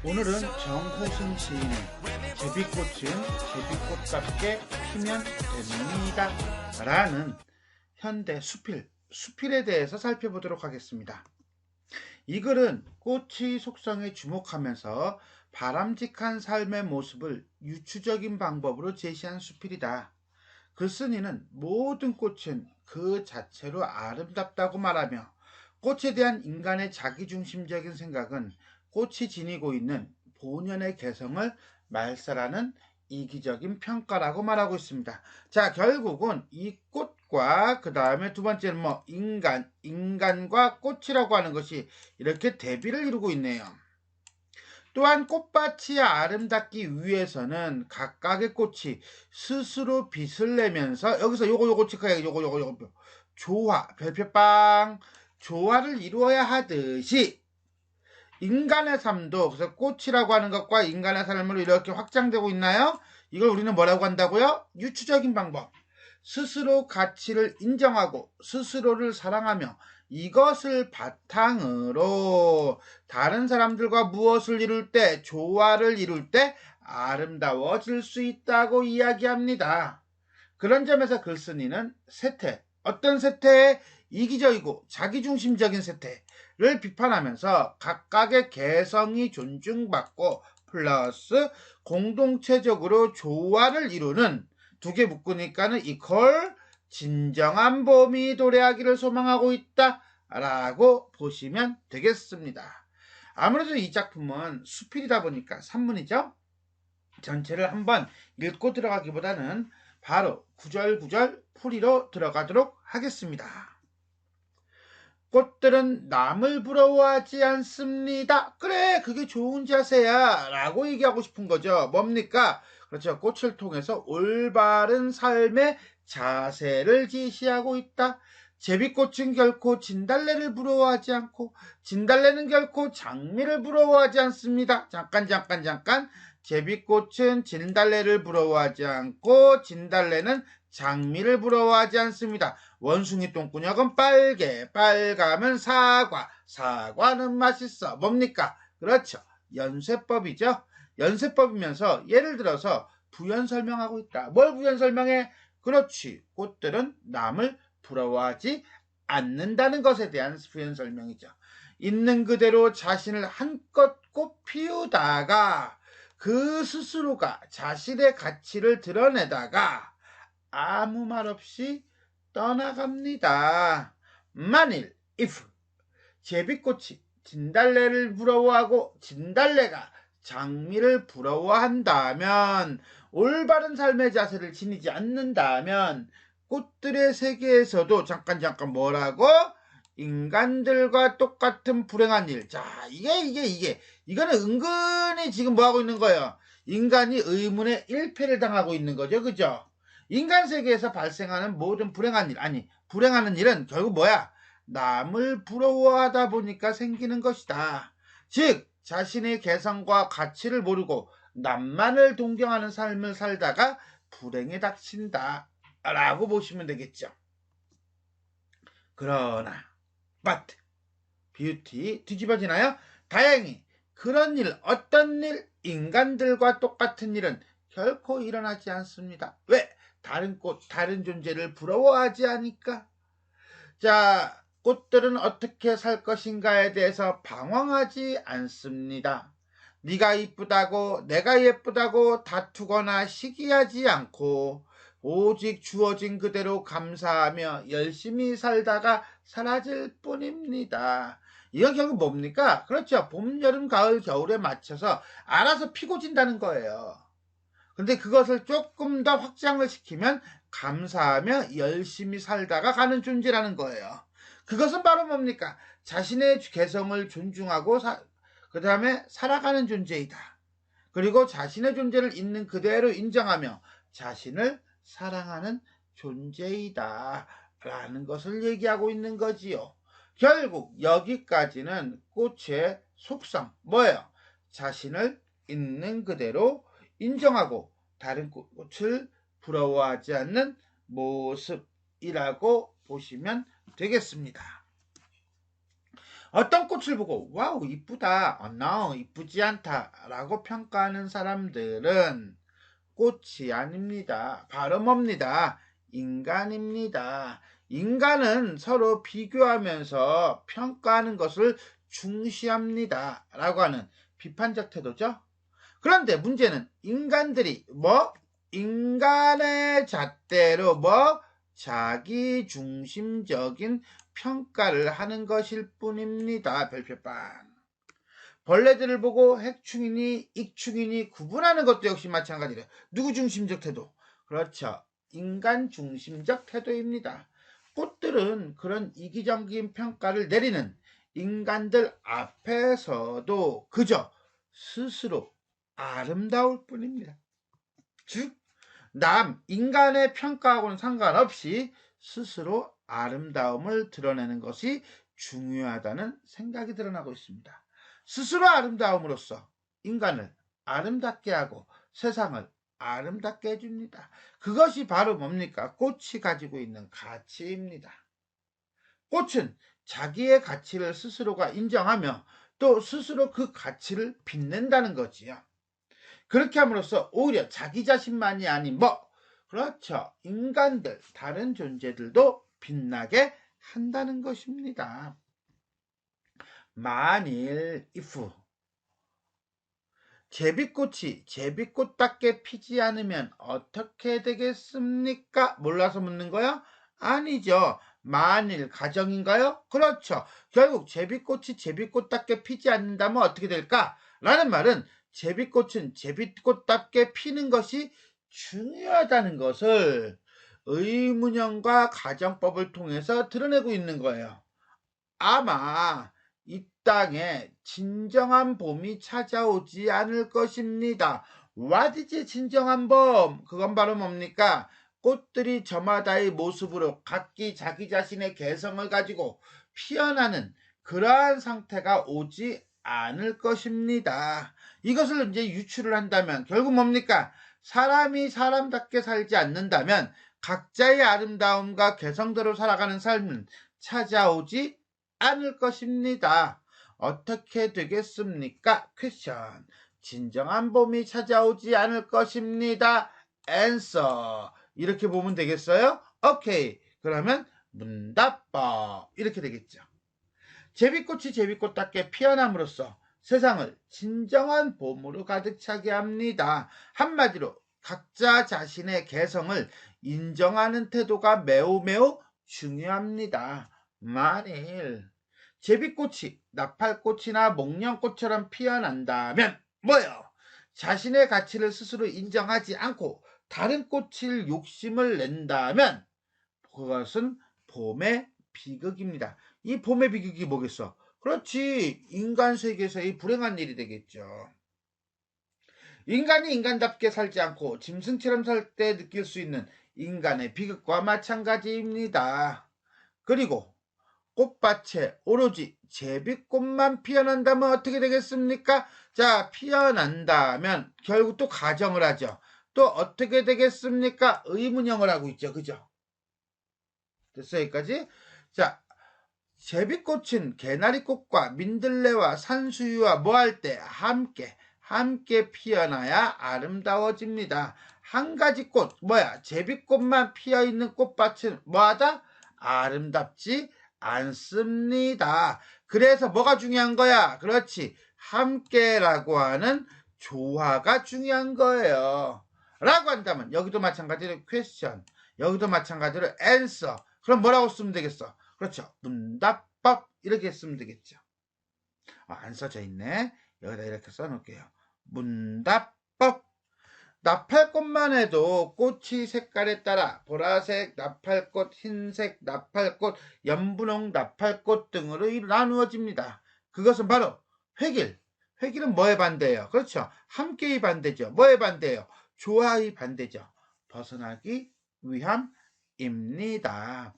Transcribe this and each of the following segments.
오늘은 정호승 시인의 제비꽃은 제비꽃답게 피면 됩니다 라는 현대 수필에 대해서 살펴보도록 하겠습니다. 이 글은 꽃의 속성에 주목하면서 바람직한 삶의 모습을 유추적인 방법으로 제시한 수필이다. 글쓴이는 모든 꽃은 그 자체로 아름답다고 말하며 꽃에 대한 인간의 자기중심적인 생각은 꽃이 지니고 있는 본연의 개성을 말살하는 이기적인 평가라고 말하고 있습니다. 자, 결국은 이 꽃과 그 다음에 두 번째는 인간과 꽃이라고 하는 것이 이렇게 대비를 이루고 있네요. 또한 꽃밭이 아름답기 위해서는 각각의 꽃이 스스로 빛을 내면서 여기서 요거 체크해. 요거 별표빵 조화를 이루어야 하듯이 인간의 삶도, 그래서 꽃이라고 하는 것과 인간의 삶으로 이렇게 확장되고 있나요? 이걸 우리는 뭐라고 한다고요? 유추적인 방법. 스스로 가치를 인정하고 스스로를 사랑하며 이것을 바탕으로 다른 사람들과 무엇을 이룰 때, 조화를 이룰 때 아름다워질 수 있다고 이야기합니다. 그런 점에서 글쓴이는 어떤 세태에 이기적이고 자기중심적인 세태를 비판하면서 각각의 개성이 존중받고 플러스 공동체적으로 조화를 이루는 두 개 묶으니까는 이퀄 진정한 봄이 도래하기를 소망하고 있다 라고 보시면 되겠습니다. 아무래도 이 작품은 수필이다 보니까 산문이죠. 전체를 한번 읽고 들어가기보다는 바로 구절구절 풀이로 들어가도록 하겠습니다. 꽃들은 남을 부러워하지 않습니다. 그래, 그게 좋은 자세야 라고 얘기하고 싶은 거죠. 뭡니까? 그렇죠. 꽃을 통해서 올바른 삶의 자세를 제시하고 있다. 제비꽃은 결코 진달래를 부러워하지 않고 진달래는 결코 장미를 부러워하지 않습니다. 잠깐. 제비꽃은 진달래를 부러워하지 않고 진달래는 장미를 부러워하지 않습니다. 원숭이 똥구녕은 빨가면 사과는 맛있어. 뭡니까? 그렇죠. 연쇄법이죠. 연쇄법이면서 예를 들어서 부연 설명하고 있다. 뭘 부연 설명해? 그렇지. 꽃들은 남을 부러워하지 않는다는 것에 대한 부연 설명이죠. 있는 그대로 자신을 한껏 꽃 피우다가 그 스스로가 자신의 가치를 드러내다가 아무 말 없이 떠나갑니다. 만일 if 제비꽃이 진달래를 부러워하고 진달래가 장미를 부러워한다면, 올바른 삶의 자세를 지니지 않는다면 꽃들의 세계에서도 잠깐 뭐라고? 인간들과 똑같은 불행한 일. 자, 이거는 은근히 지금 뭐 하고 있는 거예요? 인간이 의문의 일패를 당하고 있는 거죠. 그죠? 인간 세계에서 발생하는 모든 불행하는 일은 결국 뭐야? 남을 부러워하다 보니까 생기는 것이다. 즉, 자신의 개성과 가치를 모르고 남만을 동경하는 삶을 살다가 불행에 닥친다 라고 보시면 되겠죠. 그러나 but 뷰티 뒤집어지나요? 다행히 그런 일, 어떤 일, 인간들과 똑같은 일은 결코 일어나지 않습니다. 왜? 다른 꽃, 다른 존재를 부러워하지 않으니까. 자, 꽃들은 어떻게 살 것인가에 대해서 방황하지 않습니다. 네가 이쁘다고, 내가 예쁘다고 다투거나 시기하지 않고 오직 주어진 그대로 감사하며 열심히 살다가 사라질 뿐입니다. 이건 결국 뭡니까? 그렇죠. 봄, 여름, 가을, 겨울에 맞춰서 알아서 피고 진다는 거예요. 근데 그것을 조금 더 확장을 시키면 감사하며 열심히 살다가 가는 존재라는 거예요. 그것은 바로 뭡니까? 자신의 개성을 존중하고 그 다음에 살아가는 존재이다. 그리고 자신의 존재를 있는 그대로 인정하며 자신을 사랑하는 존재이다 라는 것을 얘기하고 있는 거지요. 결국 여기까지는 꽃의 속성 뭐예요? 자신을 있는 그대로 인정하고 다른 꽃을 부러워하지 않는 모습이라고 보시면 되겠습니다. 어떤 꽃을 보고 와우 이쁘다, no 이쁘지 않다 라고 평가하는 사람들은 꽃이 아닙니다. 바로 뭡니다. 인간입니다. 인간은 서로 비교하면서 평가하는 것을 중시합니다 라고 하는 비판적 태도죠. 그런데 문제는 인간들이 인간의 잣대로 자기중심적인 평가를 하는 것일 뿐입니다. 별표빵. 벌레들을 보고 핵충이니 익충이니 구분하는 것도 역시 마찬가지래요. 누구 중심적 태도? 그렇죠. 인간 중심적 태도입니다. 꽃들은 그런 이기적인 평가를 내리는 인간들 앞에서도 그저 스스로 아름다울 뿐입니다. 즉 인간의 평가하고는 상관없이 스스로 아름다움을 드러내는 것이 중요하다는 생각이 드러나고 있습니다. 스스로 아름다움으로써 인간을 아름답게 하고 세상을 아름답게 해줍니다. 그것이 바로 뭡니까? 꽃이 가지고 있는 가치입니다. 꽃은 자기의 가치를 스스로가 인정하며 또 스스로 그 가치를 빛낸다는 거지요. 그렇게 함으로써 오히려 자기 자신만이 아닌 그렇죠. 인간들, 다른 존재들도 빛나게 한다는 것입니다. 만일 if 제비꽃이 제비꽃답게 피지 않으면 어떻게 되겠습니까? 몰라서 묻는 거야? 아니죠. 만일 가정인가요? 그렇죠. 결국 제비꽃이 제비꽃답게 피지 않는다면 어떻게 될까? 라는 말은 제비꽃은 제비꽃답게 피는 것이 중요하다는 것을 의문형과 가정법을 통해서 드러내고 있는 거예요. 아마 이 땅에 진정한 봄이 찾아오지 않을 것입니다. What is 진정한 봄? 그건 바로 뭡니까? 꽃들이 저마다의 모습으로 각기 자기 자신의 개성을 가지고 피어나는 그러한 상태가 오지 않을 것입니다. 이것을 이제 유추를 한다면 결국 뭡니까? 사람이 사람답게 살지 않는다면 각자의 아름다움과 개성대로 살아가는 삶은 찾아오지 않을 것입니다. 어떻게 되겠습니까? 퀘션. 진정한 봄이 찾아오지 않을 것입니다. answer. 이렇게 보면 되겠어요? 오케이. 그러면 문답법. 이렇게 되겠죠. 제비꽃이 제비꽃답게 피어남으로써 세상을 진정한 봄으로 가득 차게 합니다. 한마디로 각자 자신의 개성을 인정하는 태도가 매우 중요합니다. 만일 제비꽃이 나팔꽃이나 목련꽃처럼 피어난다면 자신의 가치를 스스로 인정하지 않고 다른 꽃을 욕심을 낸다면 그것은 봄의 비극입니다. 이 봄의 비극이 뭐겠어? 그렇지, 인간 세계에서의 불행한 일이 되겠죠. 인간이 인간답게 살지 않고 짐승처럼 살 때 느낄 수 있는 인간의 비극과 마찬가지입니다. 그리고 꽃밭에 오로지 제비꽃만 피어난다면 어떻게 되겠습니까? 자, 피어난다면 결국 또 가정을 하죠. 또 어떻게 되겠습니까? 의문형을 하고 있죠. 그죠? 됐어요, 여기까지? 자, 제비꽃은 개나리꽃과 민들레와 산수유와 할 때 함께 피어나야 아름다워집니다. 한 가지 꽃, 제비꽃만 피어있는 꽃밭은 뭐하다? 아름답지 않습니다. 그래서 뭐가 중요한 거야? 그렇지. 함께라고 하는 조화가 중요한 거예요. 라고 한다면 여기도 마찬가지로 퀘스천, 여기도 마찬가지로 answer. 그럼 뭐라고 쓰면 되겠어? 그렇죠. 문답법 이렇게 쓰면 되겠죠. 안 써져 있네. 여기다 이렇게 써놓을게요. 문답법. 나팔꽃만 해도 꽃이 색깔에 따라 보라색 나팔꽃, 흰색 나팔꽃, 연분홍 나팔꽃 등으로 나누어집니다. 그것은 바로 획일. 획일은 뭐에 반대예요? 그렇죠. 함께의 반대죠. 뭐에 반대예요? 조화의 반대죠. 벗어나기 위함입니다.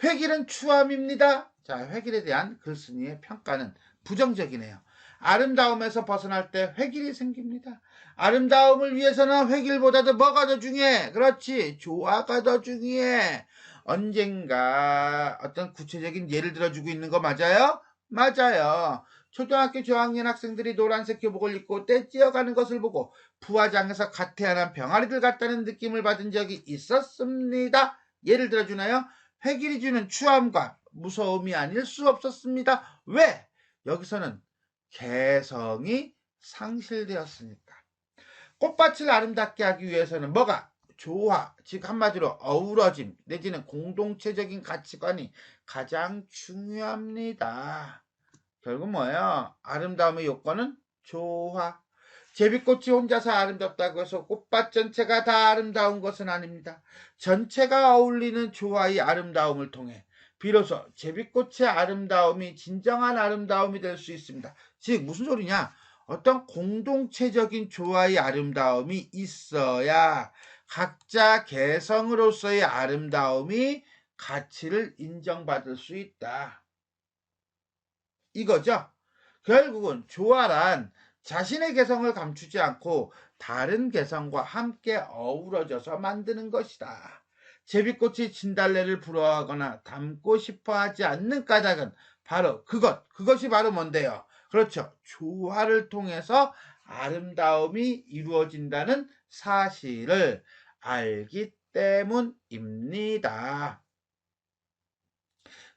획일은 추함입니다. 자, 획일에 대한 글쓴이의 평가는 부정적이네요. 아름다움에서 벗어날 때 획일이 생깁니다. 아름다움을 위해서는 획일보다도 뭐가 더 중요해? 그렇지, 조화가 더 중요해. 언젠가 어떤 구체적인 예를 들어주고 있는 거 맞아요? 맞아요. 초등학교 저학년 학생들이 노란색 교복을 입고 떼찌어가는 것을 보고 부화장에서 갓 태어난 병아리들 같다는 느낌을 받은 적이 있었습니다. 예를 들어주나요? 회길이 주는 추함과 무서움이 아닐 수 없었습니다. 왜? 여기서는 개성이 상실되었으니까. 꽃밭을 아름답게 하기 위해서는 뭐가? 조화, 즉 한마디로 어우러짐 내지는 공동체적인 가치관이 가장 중요합니다. 결국 뭐예요? 아름다움의 요건은 조화. 제비꽃이 혼자서 아름답다고 해서 꽃밭 전체가 다 아름다운 것은 아닙니다. 전체가 어울리는 조화의 아름다움을 통해 비로소 제비꽃의 아름다움이 진정한 아름다움이 될 수 있습니다. 즉 무슨 소리냐? 어떤 공동체적인 조화의 아름다움이 있어야 각자 개성으로서의 아름다움이 가치를 인정받을 수 있다. 이거죠. 결국은 조화란 자신의 개성을 감추지 않고 다른 개성과 함께 어우러져서 만드는 것이다. 제비꽃이 진달래를 부러워하거나 닮고 싶어 하지 않는 까닭은 바로 그것이 바로 뭔데요? 그렇죠. 조화를 통해서 아름다움이 이루어진다는 사실을 알기 때문입니다.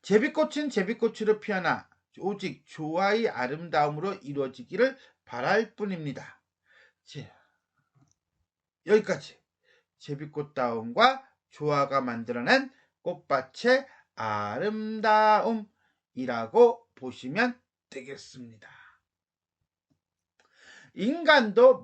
제비꽃은 제비꽃으로 피어나 오직 조화의 아름다움으로 이루어지기를 바랄 뿐입니다. 여기까지 제비꽃다움과 조화가 만들어낸 꽃밭의 아름다움이라고 보시면 되겠습니다. 인간도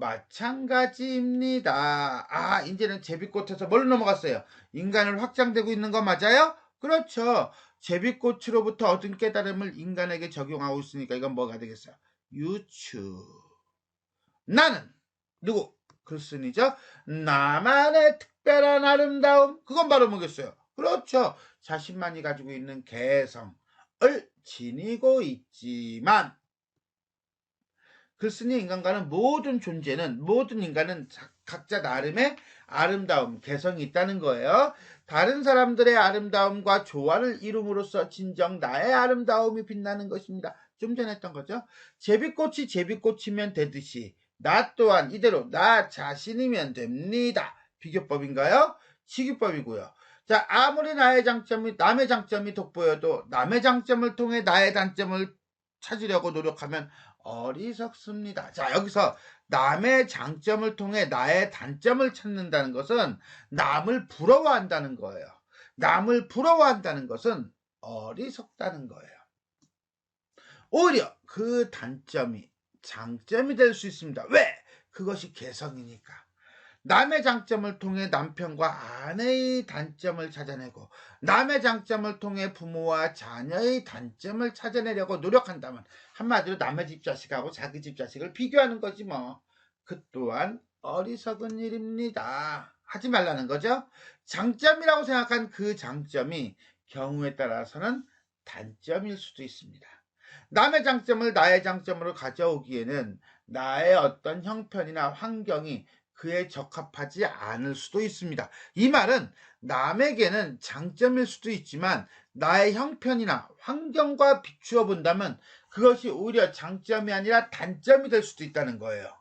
마찬가지입니다. 이제는 제비꽃에서 뭘 넘어갔어요? 인간을 확장되고 있는 거 맞아요? 그렇죠. 제비꽃으로부터 얻은 깨달음을 인간에게 적용하고 있으니까 이건 뭐가 되겠어요? 유추. 나는 누구? 글쓴이죠. 나만의 특별한 아름다움. 그건 바로 뭐겠어요? 그렇죠. 자신만이 가지고 있는 개성을 지니고 있지만 글쓴이 인간과는 모든 인간은 각자 나름의 아름다움, 개성이 있다는 거예요. 다른 사람들의 아름다움과 조화를 이룸으로써 진정 나의 아름다움이 빛나는 것입니다. 좀 전에 했던 거죠. 제비꽃이 제비꽃이면 되듯이 나 또한 이대로 나 자신이면 됩니다. 비교법인가요? 시기법이고요. 자, 아무리 남의 장점이 돋보여도 남의 장점을 통해 나의 단점을 찾으려고 노력하면 어리석습니다. 자, 여기서 남의 장점을 통해 나의 단점을 찾는다는 것은 남을 부러워한다는 거예요. 남을 부러워한다는 것은 어리석다는 거예요. 오히려 그 단점이 장점이 될 수 있습니다. 왜? 그것이 개성이니까. 남의 장점을 통해 남편과 아내의 단점을 찾아내고 남의 장점을 통해 부모와 자녀의 단점을 찾아내려고 노력한다면 한마디로 남의 집 자식하고 자기 집 자식을 비교하는 거지 뭐. 그 또한 어리석은 일입니다. 하지 말라는 거죠. 장점이라고 생각한 그 장점이 경우에 따라서는 단점일 수도 있습니다. 남의 장점을 나의 장점으로 가져오기에는 나의 어떤 형편이나 환경이 그에 적합하지 않을 수도 있습니다. 이 말은 남에게는 장점일 수도 있지만 나의 형편이나 환경과 비추어 본다면 그것이 오히려 장점이 아니라 단점이 될 수도 있다는 거예요.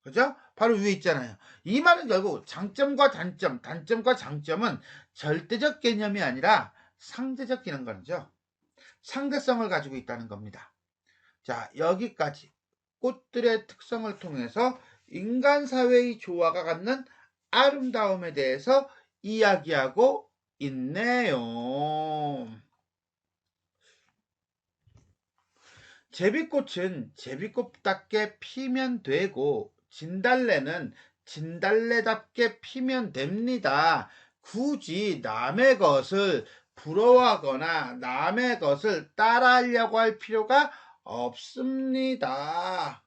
그죠? 바로 위에 있잖아요. 이 말은 결국 장점과 단점, 단점과 장점은 절대적 개념이 아니라 상대적 개념이죠. 상대성을 가지고 있다는 겁니다. 자, 여기까지 꽃들의 특성을 통해서 인간 사회의 조화가 갖는 아름다움에 대해서 이야기하고 있네요. 제비꽃은 제비꽃답게 피면 되고 진달래는 진달래답게 피면 됩니다. 굳이 남의 것을 부러워하거나 남의 것을 따라하려고 할 필요가 없습니다.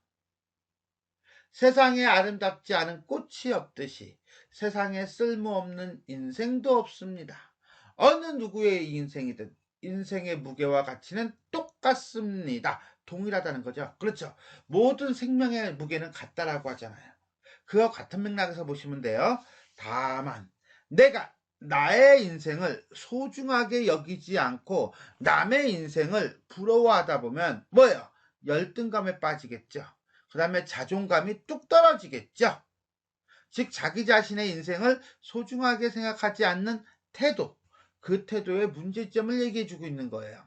세상에 아름답지 않은 꽃이 없듯이 세상에 쓸모없는 인생도 없습니다. 어느 누구의 인생이든 인생의 무게와 가치는 똑같습니다. 동일하다는 거죠. 그렇죠. 모든 생명의 무게는 같다라고 하잖아요. 그와 같은 맥락에서 보시면 돼요. 다만 내가 나의 인생을 소중하게 여기지 않고 남의 인생을 부러워하다 보면 뭐예요? 열등감에 빠지겠죠. 그 다음에 자존감이 뚝 떨어지겠죠. 즉 자기 자신의 인생을 소중하게 생각하지 않는 태도, 그 태도의 문제점을 얘기해주고 있는 거예요.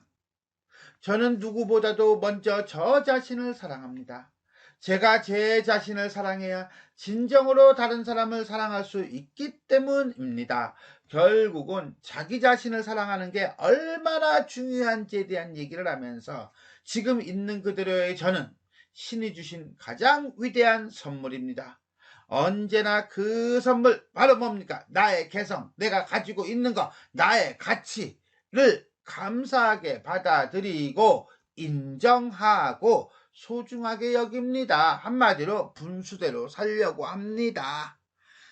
저는 누구보다도 먼저 저 자신을 사랑합니다. 제가 제 자신을 사랑해야 진정으로 다른 사람을 사랑할 수 있기 때문입니다. 결국은 자기 자신을 사랑하는 게 얼마나 중요한지에 대한 얘기를 하면서 지금 있는 그대로의 저는 신이 주신 가장 위대한 선물입니다. 언제나 그 선물 바로 뭡니까? 나의 개성, 내가 가지고 있는 거, 나의 가치를 감사하게 받아들이고 인정하고 소중하게 여깁니다. 한마디로 분수대로 살려고 합니다.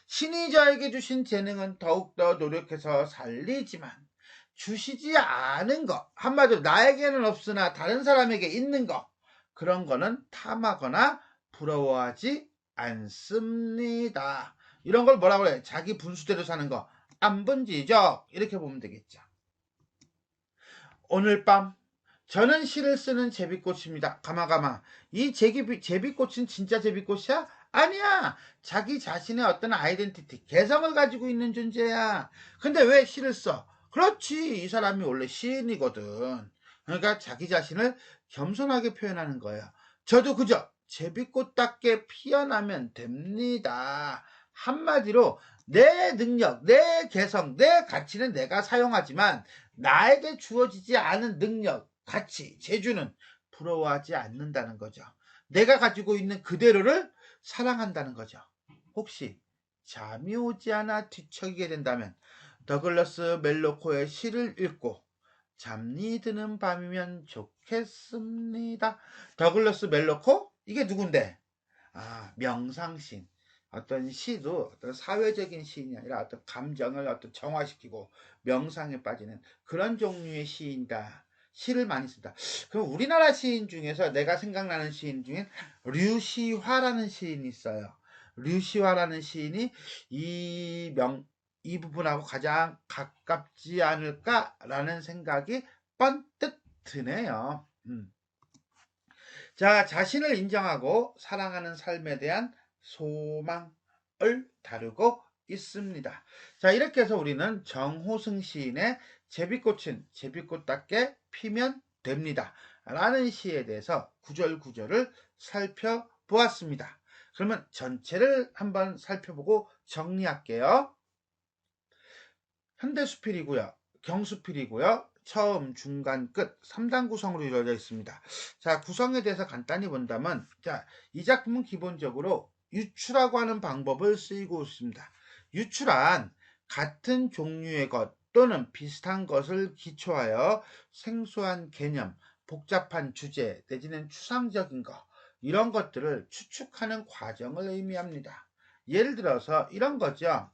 신이 저에게 주신 재능은 더욱더 노력해서 살리지만 주시지 않은 것, 한마디로 나에게는 없으나 다른 사람에게 있는 것, 그런 거는 탐하거나 부러워하지 않습니다. 이런 걸 뭐라고 그래? 자기 분수대로 사는 거, 안분지적 이렇게 보면 되겠죠. 오늘 밤 저는 시를 쓰는 제비꽃입니다. 가마가마. 이 제비꽃은 진짜 제비꽃이야? 아니야. 자기 자신의 어떤 아이덴티티, 개성을 가지고 있는 존재야. 근데 왜 시를 써? 그렇지. 이 사람이 원래 시인이거든. 그러니까 자기 자신을 겸손하게 표현하는 거예요. 저도 그저 제비꽃답게 피어나면 됩니다. 한마디로 내 능력, 내 개성, 내 가치는 내가 사용하지만 나에게 주어지지 않은 능력, 가치, 재주는 부러워하지 않는다는 거죠. 내가 가지고 있는 그대로를 사랑한다는 거죠. 혹시 잠이 오지 않아 뒤척이게 된다면 더글러스 멜로코의 시를 읽고 잠이 드는 밤이면 좋겠습니다. 더글러스 멜로코? 이게 누군데? 명상신. 어떤 시도 어떤 사회적인 시인이 아니라 어떤 감정을 어떤 정화시키고 명상에 빠지는 그런 종류의 시인다. 시를 많이 쓴다. 그럼 우리나라 시인 중에서 내가 생각나는 시인 중에 류시화라는 시인이 있어요. 류시화라는 시인이 이 부분하고 가장 가깝지 않을까라는 생각이 번뜩 드네요. 자, 자신을 인정하고 사랑하는 삶에 대한 소망을 다루고 있습니다. 자, 이렇게 해서 우리는 정호승 시인의 제비꽃은 제비꽃답게 피면 됩니다. 라는 시에 대해서 구절구절을 살펴보았습니다. 그러면 전체를 한번 살펴보고 정리할게요. 현대수필이고요. 경수필이고요. 처음, 중간, 끝 3단 구성으로 이루어져 있습니다. 자, 구성에 대해서 간단히 본다면 자, 이 작품은 기본적으로 유추라고 하는 방법을 쓰이고 있습니다. 유추란 같은 종류의 것 또는 비슷한 것을 기초하여 생소한 개념, 복잡한 주제 내지는 추상적인 것 이런 것들을 추측하는 과정을 의미합니다. 예를 들어서 이런 거죠.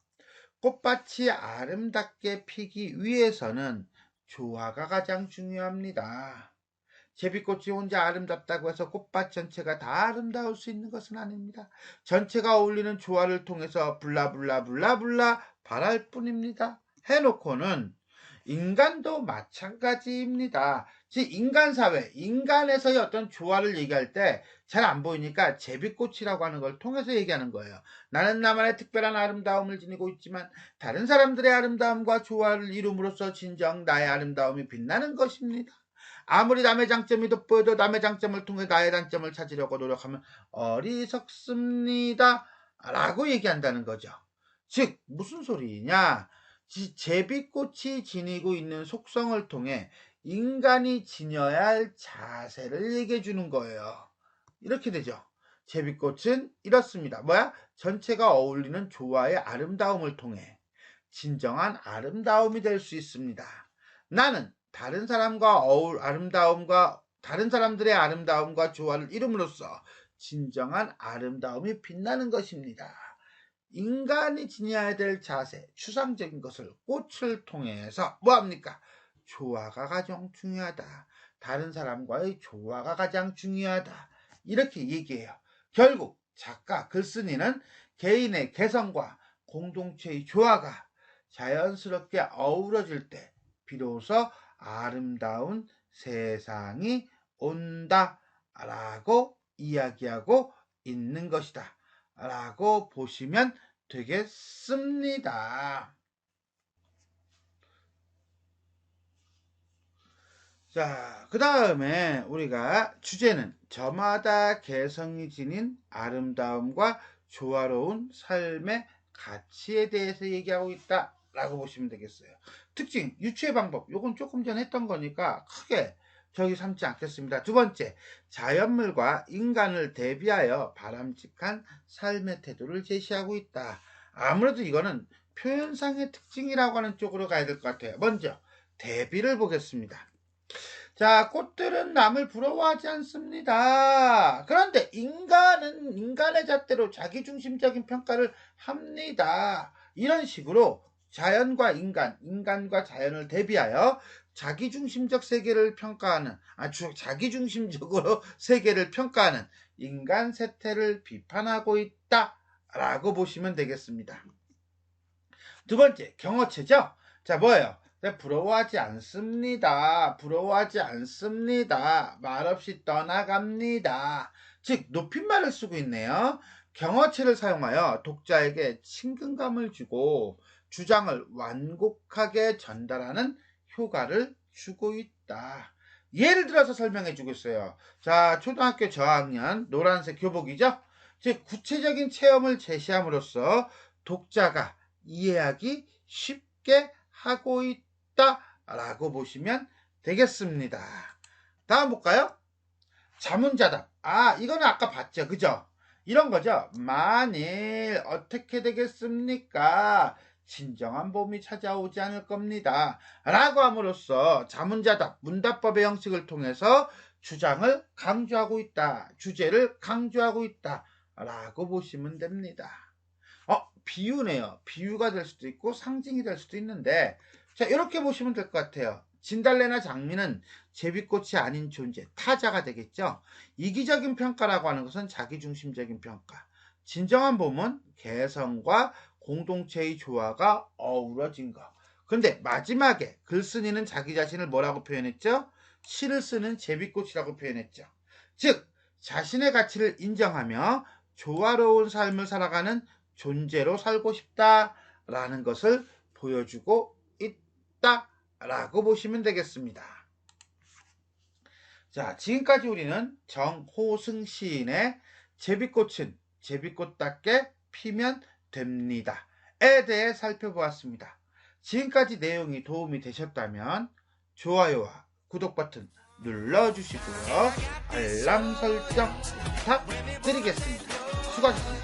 꽃밭이 아름답게 피기 위해서는 조화가 가장 중요합니다. 제비꽃이 혼자 아름답다고 해서 꽃밭 전체가 다 아름다울 수 있는 것은 아닙니다. 전체가 어울리는 조화를 통해서 블라블라블라블라 바랄 뿐입니다. 해놓고는 인간도 마찬가지입니다. 즉 인간사회, 인간에서의 어떤 조화를 얘기할 때 잘 안 보이니까 제비꽃이라고 하는 걸 통해서 얘기하는 거예요. 나는 나만의 특별한 아름다움을 지니고 있지만 다른 사람들의 아름다움과 조화를 이룸으로써 진정 나의 아름다움이 빛나는 것입니다. 아무리 남의 장점이 돋보여도 남의 장점을 통해 나의 단점을 찾으려고 노력하면 어리석습니다. 라고 얘기한다는 거죠. 즉 무슨 소리냐? 제비꽃이 지니고 있는 속성을 통해 인간이 지녀야 할 자세를 얘기해 주는 거예요. 이렇게 되죠. 제비꽃은 이렇습니다. 뭐야? 전체가 어울리는 조화의 아름다움을 통해 진정한 아름다움이 될 수 있습니다. 나는 다른 사람들의 아름다움과 조화를 이룸으로써 진정한 아름다움이 빛나는 것입니다. 인간이 지녀야 될 자세, 추상적인 것을 꽃을 통해서 뭐합니까? 조화가 가장 중요하다. 다른 사람과의 조화가 가장 중요하다. 이렇게 얘기해요. 결국 작가, 글쓴이는 개인의 개성과 공동체의 조화가 자연스럽게 어우러질 때 비로소 아름다운 세상이 온다 라고 이야기하고 있는 것이다 라고 보시면 되겠습니다. 자, 그 다음에 우리가 주제는 저마다 개성이 지닌 아름다움과 조화로운 삶의 가치에 대해서 얘기하고 있다 라고 보시면 되겠어요. 특징, 유추의 방법, 요건 조금 전에 했던 거니까 크게 저기 삼지 않겠습니다. 두 번째, 자연물과 인간을 대비하여 바람직한 삶의 태도를 제시하고 있다. 아무래도 이거는 표현상의 특징이라고 하는 쪽으로 가야 될 것 같아요. 먼저 대비를 보겠습니다. 자, 꽃들은 남을 부러워하지 않습니다. 그런데 인간은 인간의 잣대로 자기중심적인 평가를 합니다. 이런 식으로 자연과 인간과 자연을 대비하여 자기중심적 세계를 평가하는, 자기중심적으로 세계를 평가하는 인간 세태를 비판하고 있다라고 보시면 되겠습니다. 두 번째, 경어체죠? 자, 뭐예요? 부러워하지 않습니다. 부러워하지 않습니다. 말없이 떠나갑니다. 즉, 높임말을 쓰고 있네요. 경어체를 사용하여 독자에게 친근감을 주고 주장을 완곡하게 전달하는 효과를 주고 있다. 예를 들어서 설명해 주고 있어요. 자, 초등학교 저학년 노란색 교복이죠? 즉, 구체적인 체험을 제시함으로써 독자가 이해하기 쉽게 하고 있다라고 보시면 되겠습니다. 다음 볼까요? 자문자답. 이거는 아까 봤죠, 그죠? 이런 거죠. 만일 어떻게 되겠습니까? 진정한 봄이 찾아오지 않을 겁니다. 라고 함으로써 자문자답, 문답법의 형식을 통해서 주장을 강조하고 있다. 주제를 강조하고 있다. 라고 보시면 됩니다. 비유네요. 비유가 될 수도 있고 상징이 될 수도 있는데, 자, 이렇게 보시면 될 것 같아요. 진달래나 장미는 제비꽃이 아닌 존재, 타자가 되겠죠. 이기적인 평가라고 하는 것은 자기중심적인 평가. 진정한 봄은 개성과 공동체의 조화가 어우러진 것. 그런데 마지막에 글쓴이는 자기 자신을 뭐라고 표현했죠? 시를 쓰는 제비꽃이라고 표현했죠. 즉, 자신의 가치를 인정하며 조화로운 삶을 살아가는 존재로 살고 싶다라는 것을 보여주고 있다라고 보시면 되겠습니다. 자, 지금까지 우리는 정호승 시인의 제비꽃은 제비꽃답게 피면 됩니다에 대해 살펴보았습니다. 지금까지 내용이 도움이 되셨다면 좋아요와 구독 버튼 눌러주시고요. 알람 설정 부탁드리겠습니다. 수고하셨습니다.